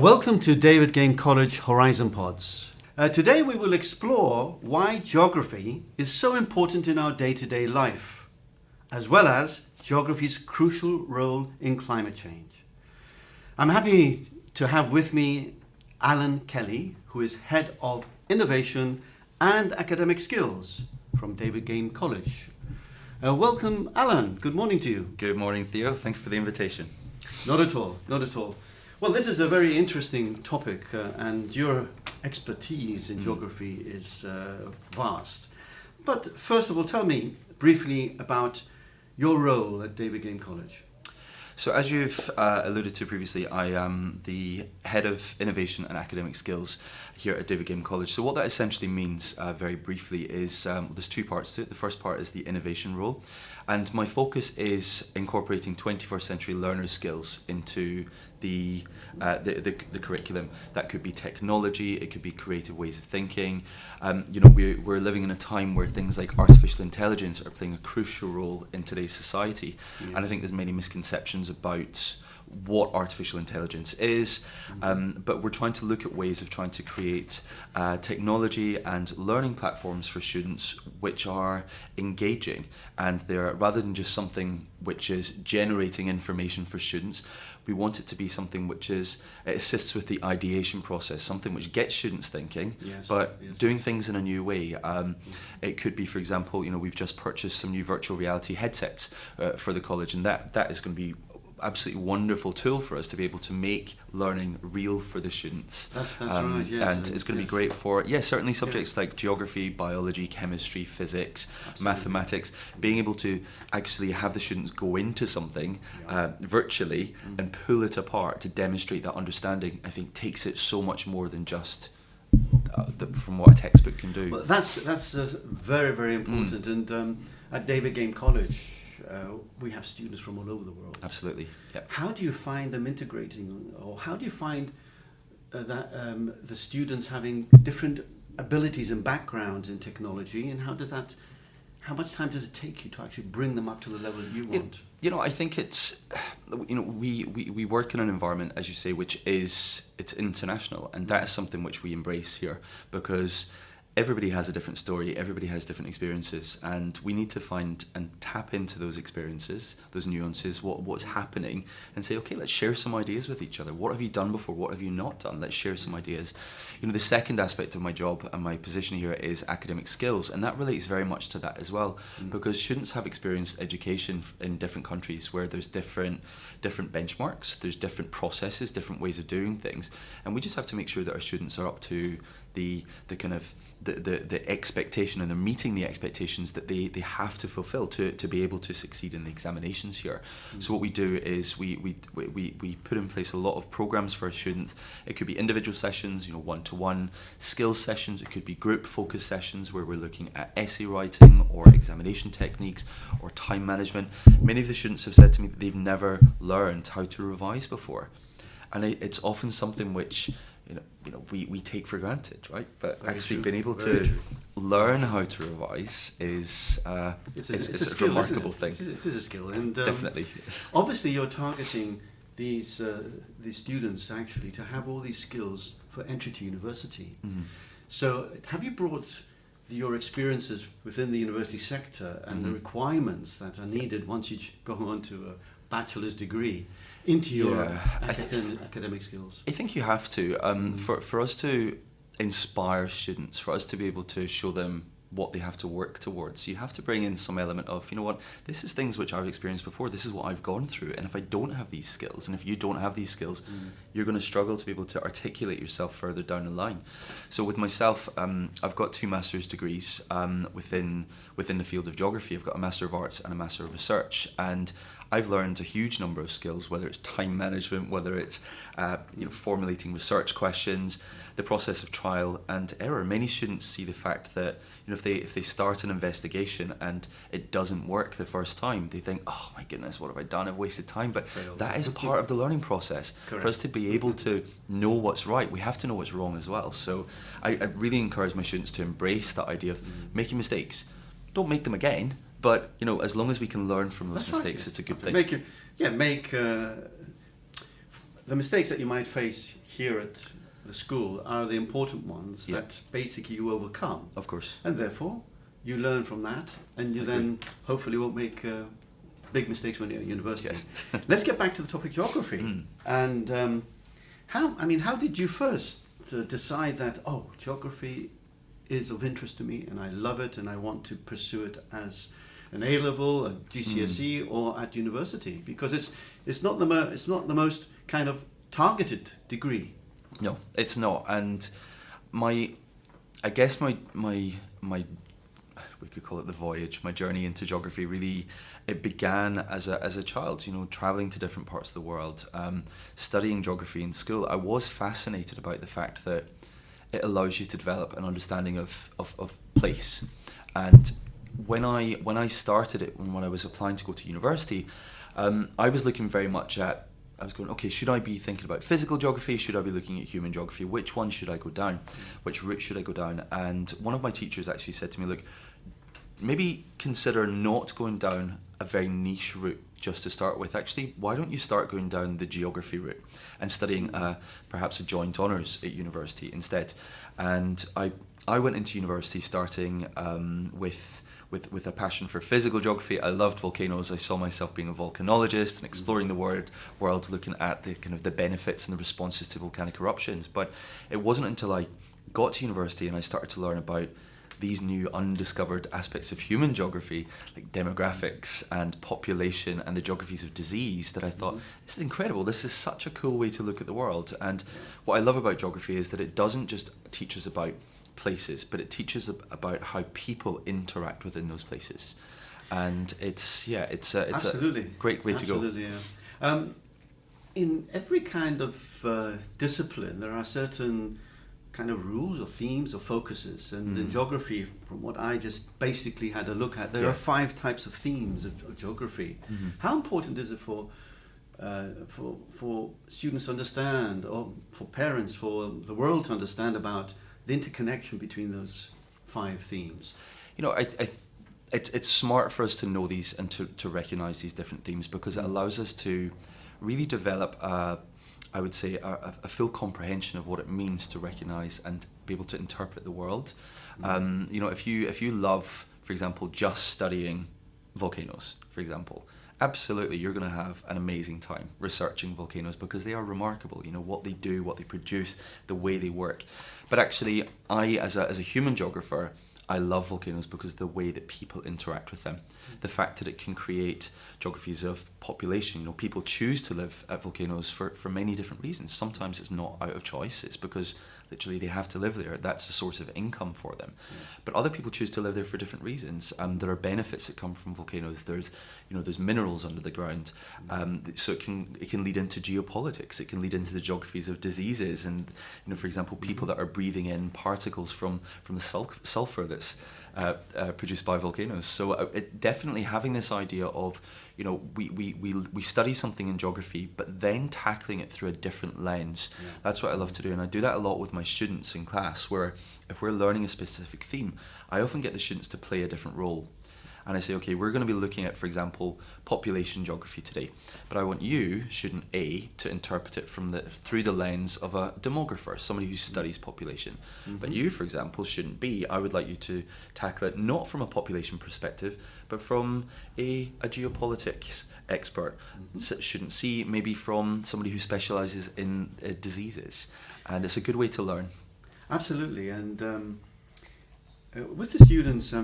Welcome to David Game College Horizon Pods. Today we will explore why geography is so important in our day-to-day life, as well as geography's crucial role in climate change. I'm happy to have with me Alan Kelly, who is Head of Innovation and Academic Skills from David Game College. Welcome, Alan. Good morning to you. Good morning, Theo. Thank you for the invitation. Not at all, not at all. Well, this is a very interesting topic, and your expertise in geography is vast. But first of all, tell me briefly about your role at David Game College. So as you've alluded to previously, I am the Head of Innovation and Academic Skills here at David Game College. So what that essentially means, very briefly, is there's two parts to it. The first part is the innovation role, and my focus is incorporating 21st century learner skills into the curriculum. That could be technology, it could be creative ways of thinking. We're living in a time where things like artificial intelligence are playing a crucial role in today's society. Yes. And I think there's many misconceptions about what artificial intelligence is, but we're trying to look at ways of trying to create technology and learning platforms for students which are engaging, and they're, rather than just something which is generating information for students, we want it to be something which is, it assists with the ideation process, something which gets students thinking, doing things in a new way. It could be, for example, we've just purchased some new virtual reality headsets for the college, and that is going to be absolutely wonderful tool for us to be able to make learning real for the students. That's right, yes. And it's going to be great for, certainly subjects like geography, biology, chemistry, physics, mathematics. Being able to actually have the students go into something virtually and pull it apart to demonstrate that understanding, I think takes it so much more than just from what a textbook can do. Well, that's very, very important. And at David Game College, we have students from all over the world. Absolutely. Yep. How do you find them integrating, or how do you find that the students having different abilities and backgrounds in technology, and how much time does it take you to actually bring them up to the level you want? I think it's, we work in an environment, as you say, it's international, and that is something which we embrace here, because everybody has a different story, everybody has different experiences, and we need to find and tap into those experiences, those nuances, what's happening, and say, okay, let's share some ideas with each other. What have you done before? What have you not done? Let's share some ideas. The second aspect of my job and my position here is academic skills, and that relates very much to that as well, because students have experienced education in different countries where there's different benchmarks, there's different processes, different ways of doing things, and we just have to make sure that our students are up to the kind of the expectation, and they're meeting the expectations that they have to fulfill to be able to succeed in the examinations here. So what we do is we put in place a lot of programs for our students. It could be individual sessions, one-to-one skills sessions. It could be group focus sessions where we're looking at essay writing or examination techniques or time management. Many of the students have said to me that they've never learned how to revise before, and it's often something which we take for granted, right? But very actually true. Being able to learn how to revise is it's a skill, remarkable thing. It is a skill, and definitely. Obviously, you're targeting these students actually to have all these skills for entry to university. Mm-hmm. So, have you brought your experiences within the university sector and the requirements that are needed once you go on to a bachelor's degree into your academic skills? I think you have to. For us to inspire students, for us to be able to show them what they have to work towards, you have to bring in some element of, this is things which I've experienced before, this is what I've gone through, and if I don't have these skills, and if you don't have these skills, you're going to struggle to be able to articulate yourself further down the line. So with myself, I've got 2 master's degrees within the field of geography. I've got a Master of Arts and a Master of Research, and I've learned a huge number of skills, whether it's time management, whether it's formulating research questions, the process of trial and error. Many students see the fact that if they start an investigation and it doesn't work the first time, they think, oh my goodness, what have I done? I've wasted time. But that is part of the learning process. Correct. For us to be able to know what's right, we have to know what's wrong as well. So I really encourage my students to embrace that idea of making mistakes. Don't make them again, but as long as we can learn from those mistakes, it's a good thing. the mistakes that you might face here at the school are the important ones that basically you overcome. Of course. And therefore, you learn from that, and you then hopefully won't make big mistakes when you're at university. Yes. Let's get back to the topic geography. And how did you first decide that, geography is of interest to me and I love it and I want to pursue it as an A-level, a GCSE, or at university? Because it's not the most kind of targeted degree. No, it's not. And my we could call it the voyage, my journey into geography, really, it began as a child, traveling to different parts of the world, studying geography in school. I was fascinated about the fact that it allows you to develop an understanding of place. And when I started it, when I was applying to go to university, I was looking very much at, I was going, okay, should I be thinking about physical geography? Should I be looking at human geography? Which one should I go down? Which route should I go down? And one of my teachers actually said to me, look, maybe consider not going down a very niche route just to start with. Actually, why don't you start going down the geography route and studying perhaps a joint honours at university instead? And I went into university starting with a passion for physical geography. I loved volcanoes. I saw myself being a volcanologist and exploring the world, looking at the kind of the benefits and the responses to volcanic eruptions. But it wasn't until I got to university and I started to learn about these new undiscovered aspects of human geography, like demographics and population and the geographies of disease, that I thought, this is incredible. This is such a cool way to look at the world. And what I love about geography is that it doesn't just teach us about places, but it teaches about how people interact within those places. And it's Absolutely. a great way to go. Absolutely, yeah. In every kind of discipline, there are certain kind of rules or themes or focuses, and in geography, from what I just basically had a look at, there are 5 types of themes of geography. How important is it for students to understand, or for parents, for the world to understand about the interconnection between those 5 themes? It's smart for us to know these and to recognize these different themes, because it allows us to really develop I would say a full comprehension of what it means to recognize and be able to interpret the world. If you love, for example, just studying volcanoes, for example, absolutely you're going to have an amazing time researching volcanoes, because they are remarkable. What they do, what they produce, the way they work. But actually, I as a human geographer, I love volcanoes because of the way that people interact with them. The fact that it can create geographies of population. People choose to live at volcanoes for many different reasons. Sometimes it's not out of choice. It's because literally they have to live there. That's a source of income for them. Yes. But other people choose to live there for different reasons. There are benefits that come from volcanoes. There's minerals under the ground. So it can lead into geopolitics. It can lead into the geographies of diseases. And, for example, people that are breathing in particles from the sulfur that's produced by volcanoes. So it definitely having this idea of, we study something in geography, but then tackling it through a different lens. Yeah. That's what I love to do. And I do that a lot with my students in class, where if we're learning a specific theme, I often get the students to play a different role. And I say, okay, we're going to be looking at, for example, population geography today. But I want you, student A, to interpret it through the lens of a demographer, somebody who studies population. But you, for example, student B, I would like you to tackle it not from a population perspective, but from a geopolitics expert. Student C, maybe from somebody who specialises in diseases. And it's a good way to learn. Absolutely. And with the students,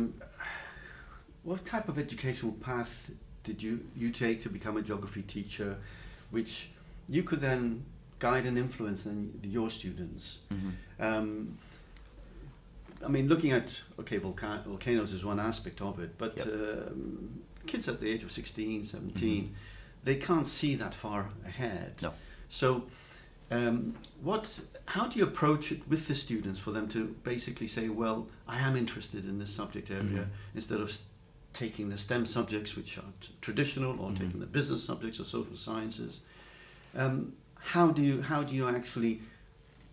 what type of educational path did you take to become a geography teacher, which you could then guide and influence your students? Looking at, volcanoes is one aspect of it, but kids at the age of 16, 17, they can't see that far ahead. No. So how do you approach it with the students for them to basically say, well, I am interested in this subject area, instead of taking the STEM subjects, which are traditional, or taking the business subjects or social sciences? How do you actually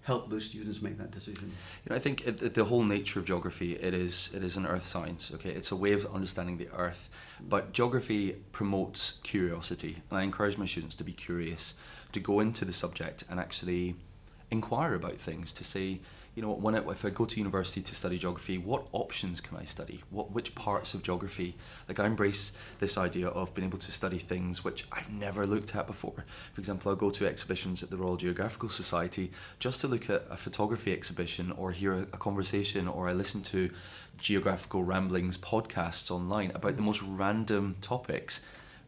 help those students make that decision? I think the whole nature of geography, it is an earth science. Okay, it's a way of understanding the earth, but geography promotes curiosity, and I encourage my students to be curious, to go into the subject and actually inquire about things, to say, if I go to university to study geography, what options can I study? Which parts of geography? Like, I embrace this idea of being able to study things which I've never looked at before. For example, I'll go to exhibitions at the Royal Geographical Society just to look at a photography exhibition, or hear a conversation, or I listen to Geographical Ramblings podcasts online about the most random topics,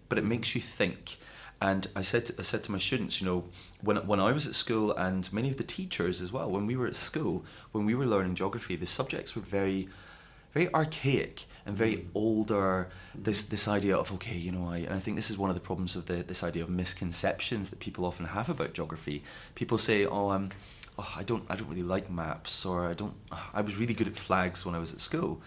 but it makes you think. And I said to my students, when I was at school, and many of the teachers as well, when we were at school, when we were learning geography, the subjects were very, very archaic and very older. This idea of, and I think this is one of the problems of this idea of misconceptions that people often have about geography. People say, I don't really like maps, or I was really good at flags when I was at school.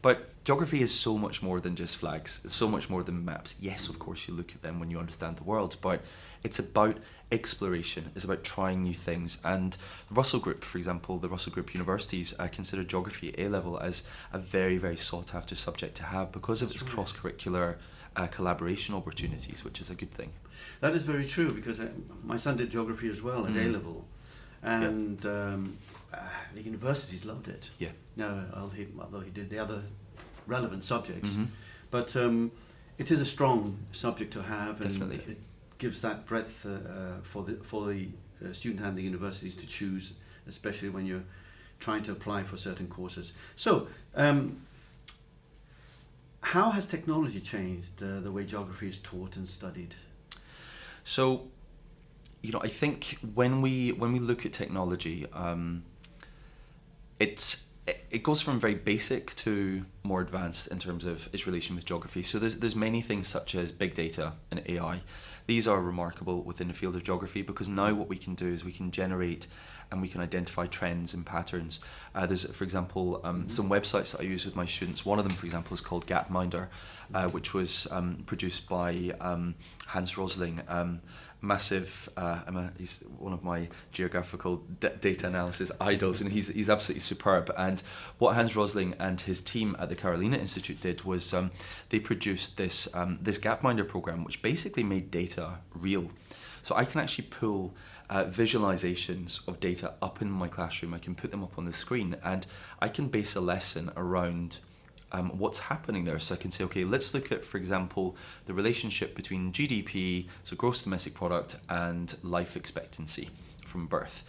But geography is so much more than just flags. It's so much more than maps. Yes, of course, you look at them when you understand the world, but it's about exploration. It's about trying new things. And the Russell Group, for example, the Russell Group universities consider geography at A-level as a very, very sought-after subject to have, because of its cross-curricular collaboration opportunities, which is a good thing. That is very true, because my son did geography as well at A-level, and the universities loved it. Yeah. Although he did the other relevant subjects, but it is a strong subject to have. Definitely. And it gives that breadth for the student and the universities to choose, especially when you're trying to apply for certain courses. So, how has technology changed the way geography is taught and studied? So, I think when we look at technology, it goes from very basic to more advanced in terms of its relation with geography. So there's many things such as big data and AI. These are remarkable within the field of geography, because now what we can do is we can generate and we can identify trends and patterns. There's, for example, some websites that I use with my students. One of them, for example, is called Gapminder, which was produced by Hans Rosling. Massive, he's one of my geographical data analysis idols, and he's absolutely superb. And what Hans Rosling and his team at the Carolina Institute did was they produced this Gapminder program, which basically made data real. So I can actually pull visualizations of data up in my classroom. I can put them up on the screen, and I can base a lesson around what's happening there. So I can say, okay, let's look at, for example, the relationship between GDP, so gross domestic product, and life expectancy from birth.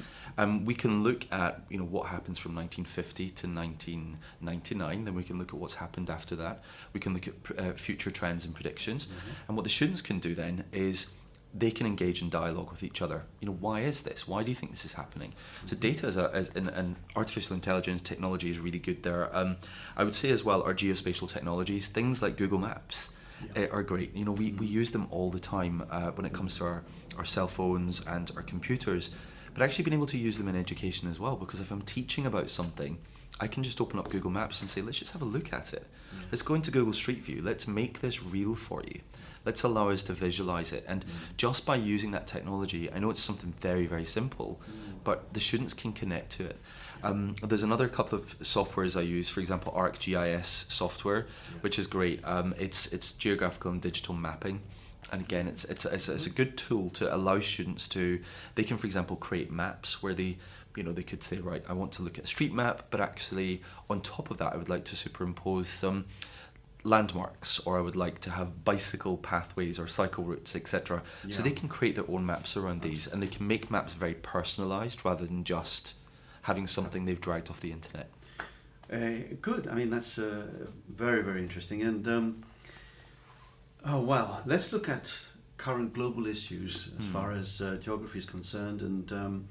We can look at what happens from 1950 to 1999. Then we can look at what's happened after that. We can look at future trends and predictions. And what the students can do then is they can engage in dialogue with each other. Why is this? Why do you think this is happening? So data and artificial intelligence technology is really good there. I would say as well, our geospatial technologies, things like Google Maps, are great. We use them all the time when it comes to our cell phones and our computers, but actually being able to use them in education as well, because if I'm teaching about something, I can just open up Google Maps and say, let's just have a look at it. Let's go into Google Street View. Let's make this real for you. Let's allow us to visualize it. And just by using that technology, I know it's something very, very simple, but the students can connect to it. There's another couple of softwares I use, for example, ArcGIS software, which is great. It's geographical and digital mapping. And again, it's a good tool to allow students they can, for example, create maps where they could say, right, I want to look at a street map, but actually on top of that, I would like to superimpose some landmarks, or I would like to have bicycle pathways or cycle routes, etc. So they can create their own maps around these, and they can make maps very personalized rather than just having something they've dragged off the internet. Good. I mean, that's very, very interesting. And let's look at current global issues as far as geography is concerned. And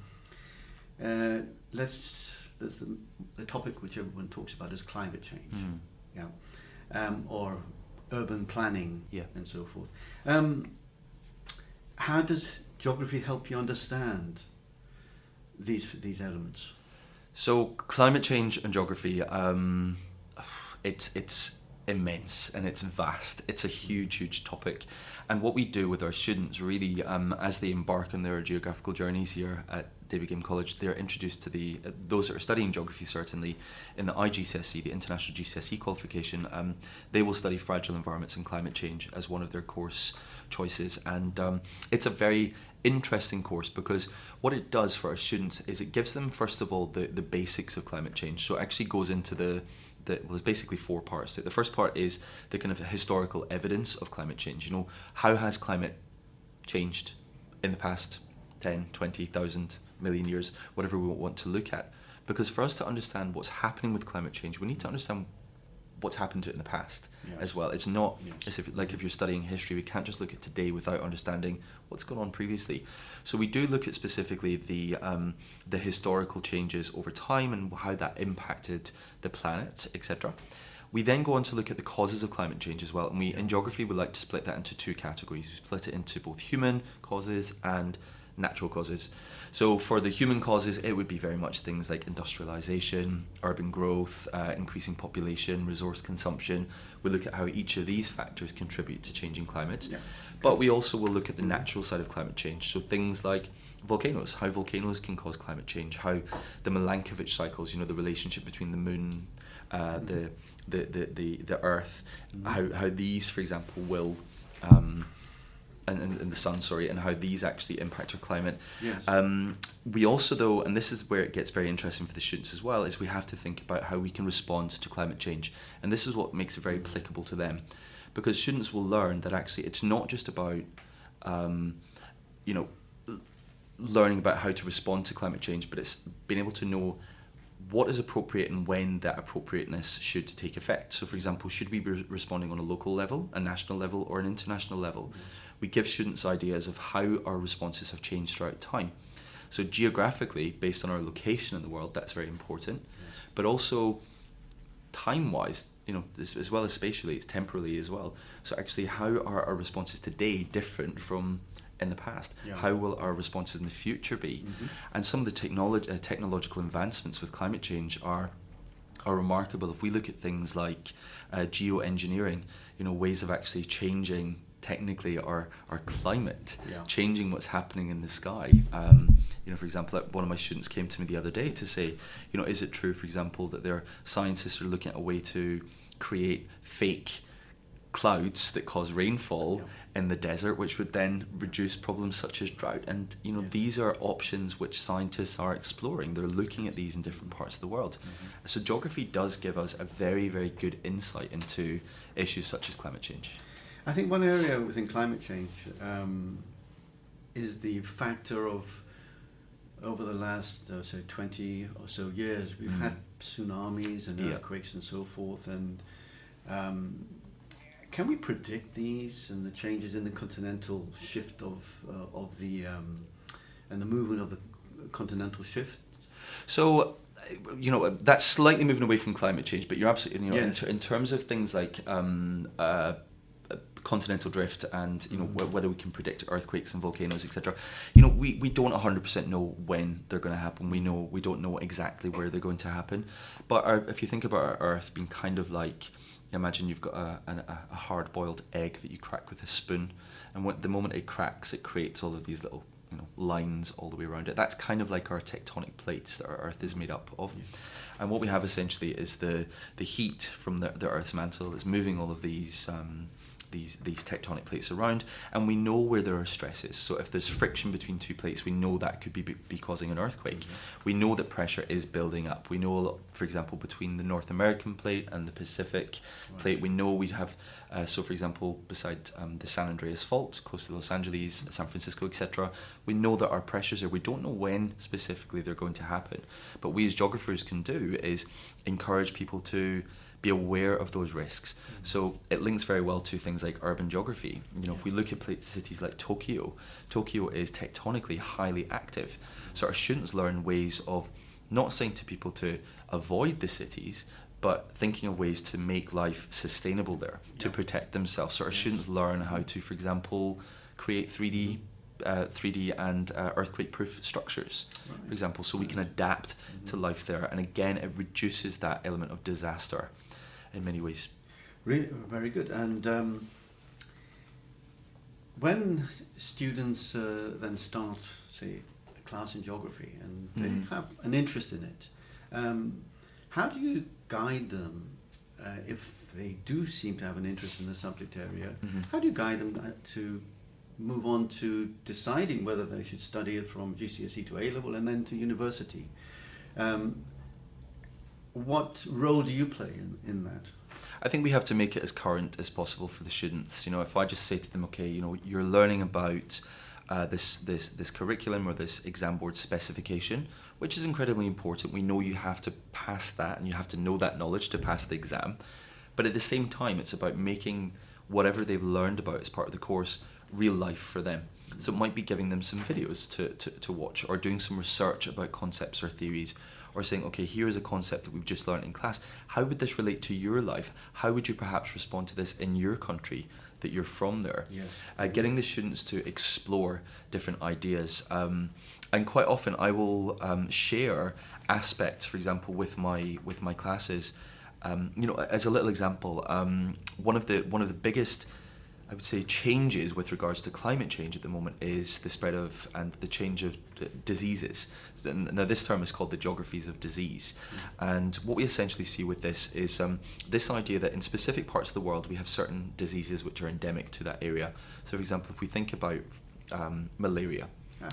the topic which everyone talks about is climate change. Or urban planning, and so forth. How does geography help you understand these elements? So climate change and geography, it's immense and it's vast. It's a huge topic. And what we do with our students really, as they embark on their geographical journeys here at David Game College, they're introduced to those that are studying geography, certainly in the IGCSE, the International GCSE qualification. They will study fragile environments and climate change as one of their course choices, and it's a very interesting course because what it does for our students is it gives them, first of all, the basics of climate change. So it actually goes into well, there's basically 4 parts. The first part is the kind of historical evidence of climate change. You know, how has climate changed in the past 10, 20,000 million years, whatever we want to look at. Because for us to understand what's happening with climate change, we need to understand what's happened to it in the past as well. It's not as if, like if you're studying history, we can't just look at today without understanding what's gone on previously. So we do look at specifically the historical changes over time and how that impacted the planet, etc. We then go on to look at the causes of climate change as well. And in geography, we like to split that into 2 categories. We split it into both human causes and natural causes. So for the human causes, it would be very much things like industrialization, urban growth, increasing population, resource consumption. We look at how each of these factors contribute to changing climate. Yeah. But we also will look at the natural side of climate change. So things like volcanoes, how volcanoes can cause climate change, how the Milankovitch cycles, you know, the relationship between the moon, the Earth, how these, for example, will and the sun, and how these actually impact our climate. Yes. We also, though, and this is where it gets very interesting for the students as well, is we have to think about how we can respond to climate change. And this is what makes it very applicable to them. Because students will learn that actually it's not just about, learning about how to respond to climate change, but it's being able to know what is appropriate and when that appropriateness should take effect. So, for example, should we be responding on a local level, a national level, or an international level? Yes. We give students ideas of how our responses have changed throughout time. So geographically, based on our location in the world, that's very important. Yes. But also time-wise, you know, as well as spatially, it's temporally as well. So actually, how are our responses today different from in the past? Yeah. How will our responses in the future be? Mm-hmm. And some of the technological advancements with climate change are remarkable. If we look at things like geoengineering, you know, ways of actually changing technically our climate, changing what's happening in the sky. You know, for example, one of my students came to me the other day to say, you know, is it true, for example, that their scientists are looking at a way to create fake clouds that cause rainfall in the desert, which would then reduce problems such as drought? And you know, these are options which scientists are exploring. They're looking at these in different parts of the world. Mm-hmm. So geography does give us a very, very good insight into issues such as climate change. I think one area within climate change is the factor of, over the last 20 or so years, we've had tsunamis and earthquakes and so forth, and can we predict these and the changes in the continental shift of the and the movement of the continental shift? So, you know, that's slightly moving away from climate change, but you're absolutely, you know, in terms of things like continental drift and, you know, whether we can predict earthquakes and volcanoes, etc. You know, we don't 100% know when they're going to happen. We don't know exactly where they're going to happen. But if you think about our Earth being kind of like, imagine you've got a hard-boiled egg that you crack with a spoon, and the moment it cracks, it creates all of these little, you know, lines all the way around it. That's kind of like our tectonic plates that our Earth is made up of. Yeah. And what we have essentially is the heat from the Earth's mantle that's moving all of these tectonic plates around, and we know where there are stresses. So if there's friction between 2 plates, we know that could be causing an earthquake. Mm-hmm. We know that pressure is building up. We know, for example, between the North American plate and the Pacific plate, we know we have, so for example, beside the San Andreas Fault, close to Los Angeles, San Francisco, etc., we know that our pressures are, we don't know when specifically they're going to happen. But we as geographers can do is encourage people to be aware of those risks. Mm-hmm. So it links very well to things like urban geography. You know, if we look at cities like Tokyo is tectonically highly active. So our students learn ways of not saying to people to avoid the cities, but thinking of ways to make life sustainable there, to protect themselves. So our students learn how to, for example, create 3D and earthquake-proof structures, for example, so we can adapt to life there. And again, it reduces that element of disaster in many ways. Really, very good. And when students then start, say, class in geography and they have an interest in it. How do you guide them if they do seem to have an interest in the subject area? How do you guide them to move on to deciding whether they should study it from GCSE to A-level and then to university? What role do you play in that? I think we have to make it as current as possible for the students. If I just say to them, okay, you're learning about this curriculum or this exam board specification, which is incredibly important. We know you have to pass that and you have to know that knowledge to pass the exam. But at the same time, it's about making whatever they've learned about as part of the course real life for them. So it might be giving them some videos to watch, or doing some research about concepts or theories, or saying, okay, here is a concept that we've just learned in class. How would this relate to your life? How would you perhaps respond to this in your country that you're from there? Yes. Getting the students to explore different ideas. And quite often I will share aspects, for example, with my classes. As a little example, one of the biggest, I would say, changes with regards to climate change at the moment is the spread of and the change of diseases. Now, this term is called the geographies of disease. And what we essentially see with this is this idea that in specific parts of the world we have certain diseases which are endemic to that area. So, for example, if we think about malaria,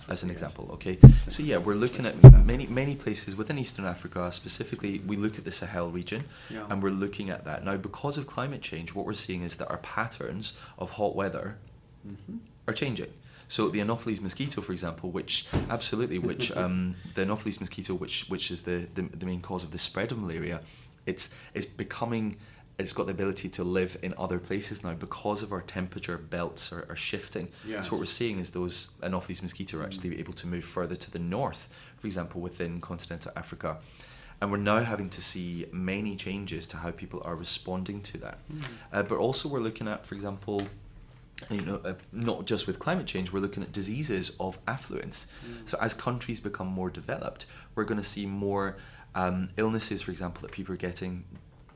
as an example, okay? So yeah, we're looking at many places within Eastern Africa. Specifically, we look at the Sahel region, and we're looking at that. Now, because of climate change, what we're seeing is that our patterns of hot weather are changing. So the Anopheles mosquito, for example, which the Anopheles mosquito, which is the main cause of the spread of malaria, it's got the ability to live in other places now because of our temperature belts are shifting. Yes. So what we're seeing is those Anopheles mosquito are actually able to move further to the north, for example, within continental Africa. And we're now having to see many changes to how people are responding to that. But also we're looking at, for example, not just with climate change, we're looking at diseases of affluence. So as countries become more developed, we're going to see more illnesses, for example, that people are getting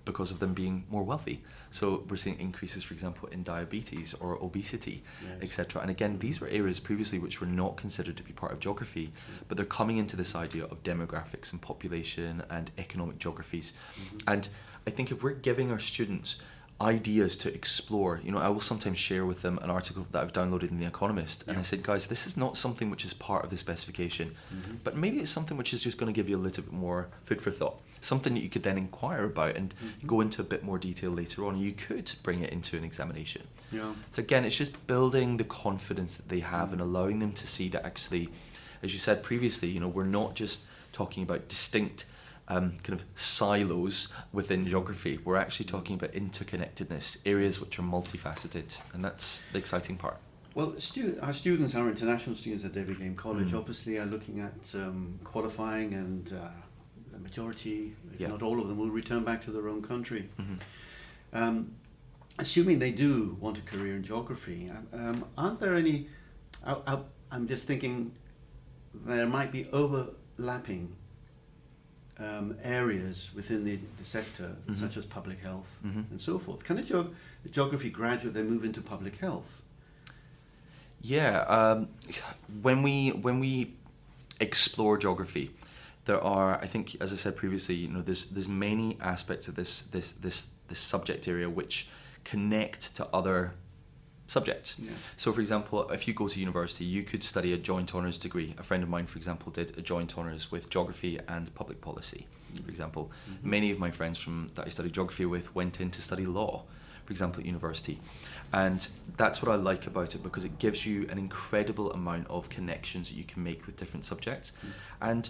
because of them being more wealthy. So we're seeing increases, for example, in diabetes or obesity, etc. And again, these were areas previously which were not considered to be part of geography, but they're coming into this idea of demographics and population and economic geographies. And I think if we're giving our students ideas to explore, I will sometimes share with them an article that I've downloaded in The Economist, and I said, guys, this is not something which is part of the specification, but maybe it's something which is just going to give you a little bit more food for thought, something that you could then inquire about and go into a bit more detail later on. You could bring it into an examination. So again, it's just building the confidence that they have and allowing them to see that actually, as you said previously, we're not just talking about distinct kind of silos within geography. We're actually talking about interconnectedness, areas which are multifaceted, and that's the exciting part. Well, our students, our international students at David Game College, obviously are looking at qualifying, and the majority, if not all of them, will return back to their own country. Assuming they do want a career in geography, aren't there any, I'm just thinking there might be overlapping areas within the sector, such as public health and so forth. Can a geography graduate then move into public health? Yeah, when we explore geography, there are, I think, as I said previously, there's many aspects of this subject area which connect to other subjects. So, for example, if you go to university, you could study a joint honours degree. A friend of mine, for example, did a joint honours with geography and public policy, for example. Many of my friends that I studied geography with went in to study law, for example, at university. And that's what I like about it, because it gives you an incredible amount of connections that you can make with different subjects. And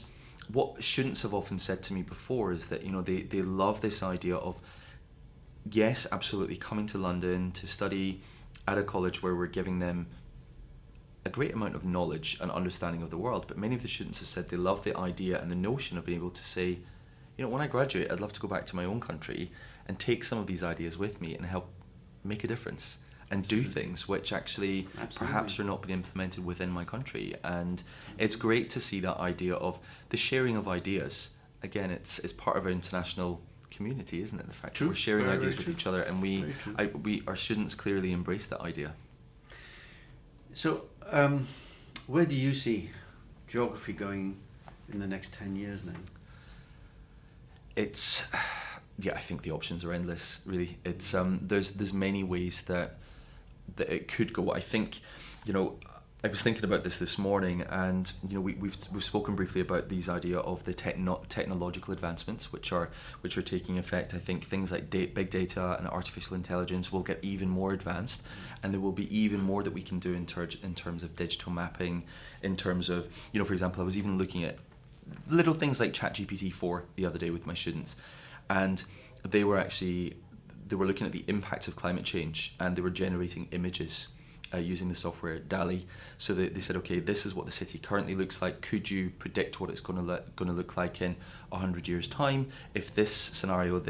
what students have often said to me before is that, they love this idea of, yes, absolutely, coming to London to study at a college where we're giving them a great amount of knowledge and understanding of the world. But many of the students have said they love the idea and the notion of being able to say, when I graduate, I'd love to go back to my own country and take some of these ideas with me and help make a difference and do things which actually perhaps are not being implemented within my country. And it's great to see that idea of the sharing of ideas. Again, it's part of our international community, isn't it? The fact that we're sharing ideas with each other, and our students clearly embrace that idea. So, where do you see geography going in the next 10 years then? It's, I think the options are endless, really. It's there's many ways that it could go. I think, I was thinking about this morning, and we've spoken briefly about these idea of the technological advancements which are taking effect. I think things like big data and artificial intelligence will get even more advanced, and there will be even more that we can do in terms of digital mapping, in terms of, for example, I was even looking at little things like ChatGPT-4 the other day with my students, and they were looking at the impact of climate change, and they were generating images using the software DALI. So they said, okay, this is what the city currently looks like. Could you predict what it's going to look like in 100 years' time if this scenario,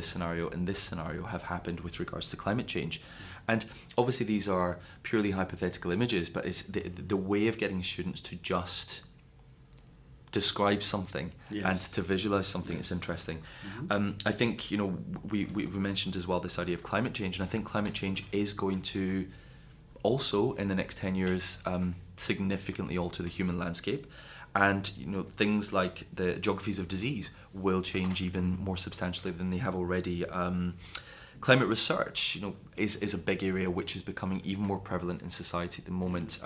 and this scenario have happened with regards to climate change? And obviously these are purely hypothetical images, but it's the way of getting students to just describe something and to visualize something is interesting. I think we mentioned as well this idea of climate change, and I think climate change is going to also in the next 10 years significantly alter the human landscape, and things like the geographies of disease will change even more substantially than they have already. Climate research, is a big area which is becoming even more prevalent in society at the moment.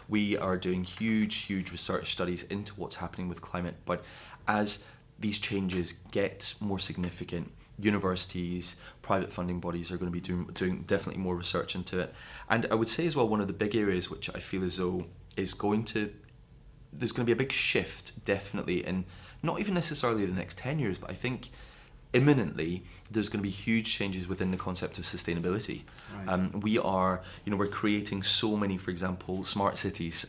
We are doing huge research studies into what's happening with climate, but as these changes get more significant, universities, private funding bodies are going to be doing definitely more research into it. And I would say as well, one of the big areas which I feel as though there's going to be a big shift, definitely, in not even necessarily the next 10 years, but I think imminently there's going to be huge changes within the concept of sustainability. Right. We're creating so many, for example, smart cities,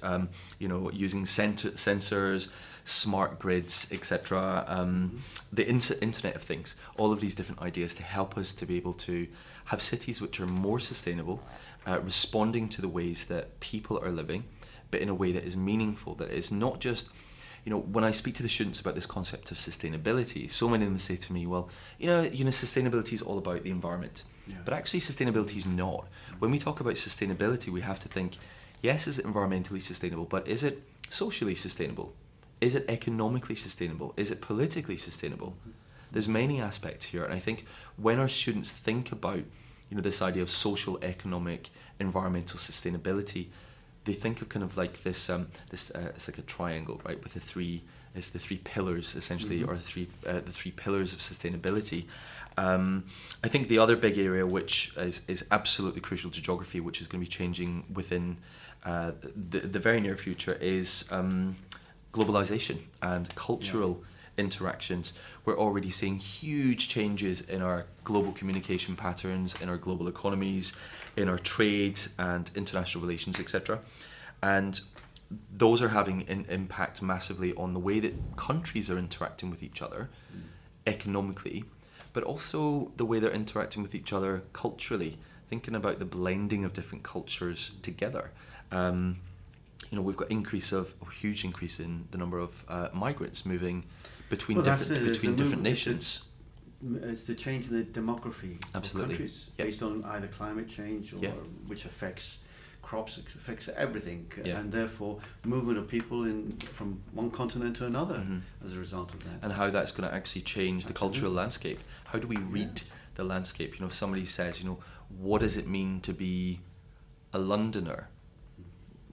using sensors, smart grids, etc. The Internet of Things, all of these different ideas to help us to be able to have cities which are more sustainable, responding to the ways that people are living, but in a way that is meaningful, that is not just, when I speak to the students about this concept of sustainability, so many of them say to me, well, sustainability is all about the environment. Yes. But actually sustainability is not. When we talk about sustainability, we have to think, yes, is it environmentally sustainable, but is it socially sustainable? Is it economically sustainable? Is it politically sustainable? There's many aspects here, and I think when our students think about, this idea of social, economic, environmental sustainability, they think of kind of like this. It's like a triangle, right? With the three pillars essentially, or the three pillars of sustainability. I think the other big area which is absolutely crucial to geography, which is going to be changing within the very near future, is globalization and cultural interactions. We're already seeing huge changes in our global communication patterns, in our global economies, in our trade and international relations, etc. And those are having an impact massively on the way that countries are interacting with each other economically, but also the way they're interacting with each other culturally, thinking about the blending of different cultures together. We've got a huge increase in the number of migrants moving between different nations. It's the change in the demography Absolutely. Of countries based on either climate change or which affects crops, affects everything, and therefore movement of people from one continent to another as a result of that. And how that's going to actually change the cultural landscape. How do we read the landscape? Somebody says, what does it mean to be a Londoner?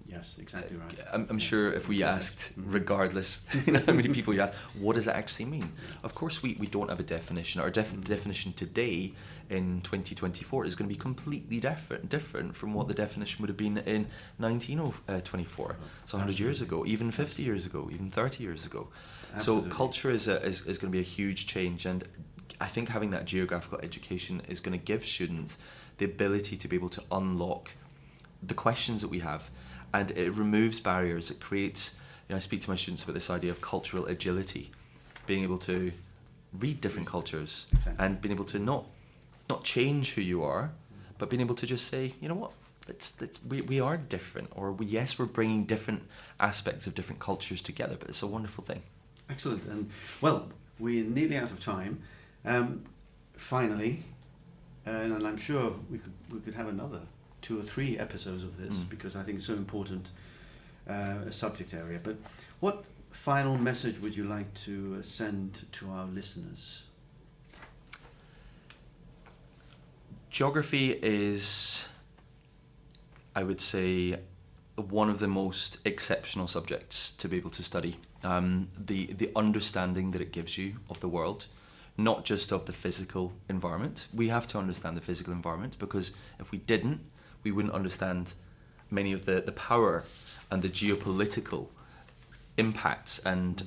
Yes, exactly right. I'm sure if we asked, regardless how many people you ask, what does it actually mean? Yeah. Of course, we don't have a definition. Our definition today in 2024 is going to be completely different from what the definition would have been in 1924, so 100 years ago, even 50 years ago, even 30 years ago. Absolutely. So culture is going to be a huge change, and I think having that geographical education is going to give students the ability to be able to unlock the questions that we have. And it removes barriers. It creates, I speak to my students about this idea of cultural agility, being able to read different cultures and being able to not change who you are, but being able to just say, what, we are different, or we're bringing different aspects of different cultures together, but it's a wonderful thing. Excellent. And well, we're nearly out of time. Finally, and I'm sure we could have another 2 or 3 episodes of this because I think it's so important a subject area. But final message would you like to send to our listeners? Geography is, I would say, one of the most exceptional subjects to be able to study. The understanding that it gives you of the world, not just of the physical environment. We have to understand the physical environment, because if we didn't, we wouldn't understand many of the power and the geopolitical impacts and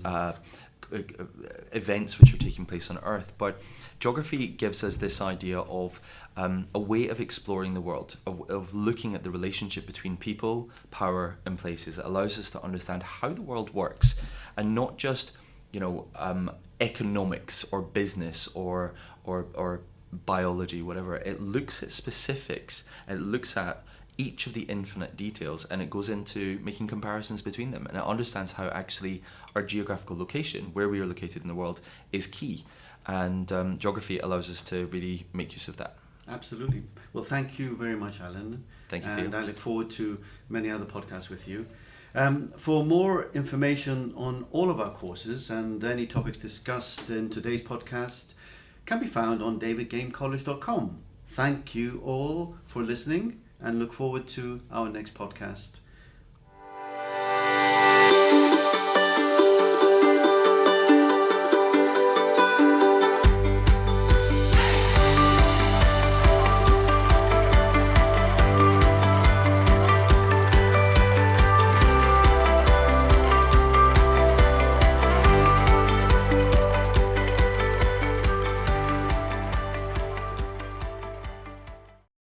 events which are taking place on Earth. But geography gives us this idea of a way of exploring the world, of looking at the relationship between people, power, and places. It allows us to understand how the world works, and not just, economics or business or biology, whatever. It looks at specifics, and it looks at each of the infinite details, and it goes into making comparisons between them, and it understands how actually our geographical location, where we are located in the world, is key. And geography allows us to really make use of that. Absolutely. Well, thank you very much, Alan. Thank you, And Theo. I look forward to many other podcasts with you. For more information on all of our courses and any topics discussed in today's podcast can be found on davidgamecollege.com. Thank you all for listening, and look forward to our next podcast.